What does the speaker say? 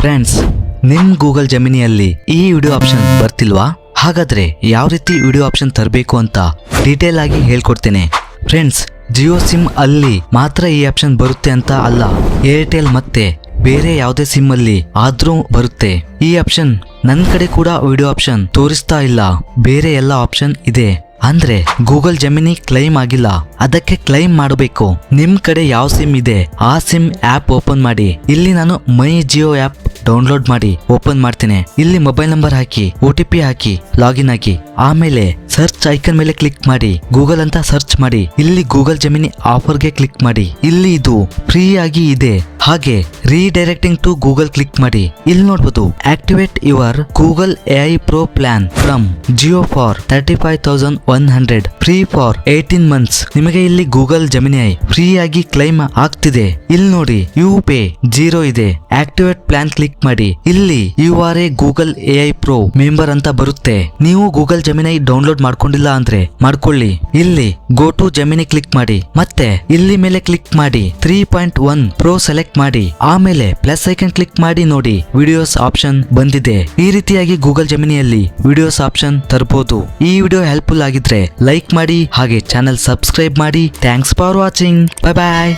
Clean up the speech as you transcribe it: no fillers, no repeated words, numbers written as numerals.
Friends, ನಿಮ್ Google ಜೆಮಿನಿಯಲ್ಲಿ ಈ video option ಬರ್ತಿಲ್ವಾ? ಹಾಗಾದ್ರೆ ಯಾವ ರೀತಿ ವಿಡಿಯೋ ಆಪ್ಷನ್ ತರಬೇಕು ಅಂತ ಡೀಟೇಲ್ ಆಗಿ ಹೇಳ್ಕೊಡ್ತೇನೆ. ಫ್ರೆಂಡ್ಸ್, ಜಿಯೋ ಸಿಮ್ ಅಲ್ಲಿ ಮಾತ್ರ ಈ ಆಪ್ಷನ್ ಬರುತ್ತೆ ಅಂತ ಅಲ್ಲ, ಏರ್ಟೆಲ್ ಮತ್ತೆ ಬೇರೆ ಯಾವುದೇ ಸಿಮ್ ಅಲ್ಲಿ ಆದ್ರೂ ಬರುತ್ತೆ. ಈ ಆಪ್ಷನ್ ನನ್ ಕಡೆ ಕೂಡ ವಿಡಿಯೋ ಆಪ್ಷನ್ ತೋರಿಸ್ತಾ ಇಲ್ಲ, ಬೇರೆ ಎಲ್ಲ ಆಪ್ಷನ್ ಇದೆ. ಅಂದ್ರೆ ಗೂಗಲ್ ಜೆಮಿನಿ ಕ್ಲೈಮ್ ಆಗಿಲ್ಲ, ಅದಕ್ಕೆ ಕ್ಲೈಮ್ ಮಾಡಬೇಕು. ನಿಮ್ ಕಡೆ ಯಾವ ಸಿಮ್ ಇದೆ ಆ ಸಿಮ್ ಆಪ್ ಓಪನ್ ಮಾಡಿ. ಇಲ್ಲಿ ನಾನು ಮೈ ಜಿಯೋ ಆಪ್ ಡೌನ್ಲೋಡ್ ಮಾಡಿ ಓಪನ್ ಮಾಡ್ತೇನೆ. ಇಲ್ಲಿ ಮೊಬೈಲ್ ನಂಬರ್ ಹಾಕಿ, OTP ಹಾಕಿ, ಲಾಗಿನ್ ಆಗಿ, ಆಮೇಲೆ ಸರ್ಚ್ ಐಕನ್ ಮೇಲೆ ಕ್ಲಿಕ್ ಮಾಡಿ, ಗೂಗಲ್ ಅಂತ ಸರ್ಚ್ ಮಾಡಿ. ಇಲ್ಲಿ ಗೂಗಲ್ ಜೆಮಿನಿ ಆಫರ್ ಗೆ ಕ್ಲಿಕ್ ಮಾಡಿ. ಇಲ್ಲಿ ಇದು ಫ್ರೀ ಆಗಿ ಇದೆ. ಹಾಗೆ ರೀಡೈರೆಕ್ಟಿಂಗ್ ಟು ಗೂಗಲ್ ಕ್ಲಿಕ್ ಮಾಡಿ. ಇಲ್ಲಿ ನೋಡಬಹುದು, activate your Google AI Pro plan from Jio for 35,100 free for 18 months. ನಿಮಗೆ ಇಲ್ಲಿ ಗೂಗಲ್ ಜೆಮಿನಿ ಫ್ರೀ ಆಗಿ ಕ್ಲೈಮ್ ಆಗ್ತಿದೆ. ಇಲ್ಲಿ ನೋಡಿ, ಯು ಪೇ 0 ಇದೆ. ಆಕ್ಟಿವೇಟ್ ಪ್ಲಾನ್ ಕ್ಲಿಕ್ ಮಾಡಿ. ಇಲ್ಲಿ you are a Google AI Pro member ಅಂತ ಬರುತ್ತೆ. ನೀವು ಗೂಗಲ್ ಜೆಮಿನಿ ಡೌನ್ಲೋಡ್ ಮಾಡ್ಕೊಂಡಿಲ್ಲ ಅಂದ್ರೆ ಮಾಡ್ಕೊಳ್ಳಿ. ಇಲ್ಲಿ ಗೋ ಟು ಜೆಮಿನಿ ಕ್ಲಿಕ್ ಮಾಡಿ, ಮತ್ತೆ ಇಲ್ಲಿ ಮೇಲೆ ಕ್ಲಿಕ್ ಮಾಡಿ 3.1 Pro ಸೆಲೆಕ್ಟ್ ಮಾಡಿ, ಆಮೇಲೆ ಪ್ಲಸ್ ಐಕನ್ ಕ್ಲಿಕ್ ಮಾಡಿ. ನೋಡಿ, ವಿಡಿಯೋಸ್ ಆಪ್ಷನ್ ಬಂದಿದೆ. ಈ ರೀತಿಯಾಗಿ ಗೂಗಲ್ ಜೆಮಿನಿಯಲ್ಲಿ ವಿಡಿಯೋಸ್ ಆಪ್ಷನ್ ತರಬಹುದು. ಈ ವಿಡಿಯೋ ಹೆಲ್ಪ್ಫುಲ್ ಆಗಿದ್ರೆ ಲೈಕ್ ಮಾಡಿ, ಹಾಗೆ ಚಾನೆಲ್ ಸಬ್ಸ್ಕ್ರೈಬ್ ಮಾಡಿ. Thanks for watching. Bye bye.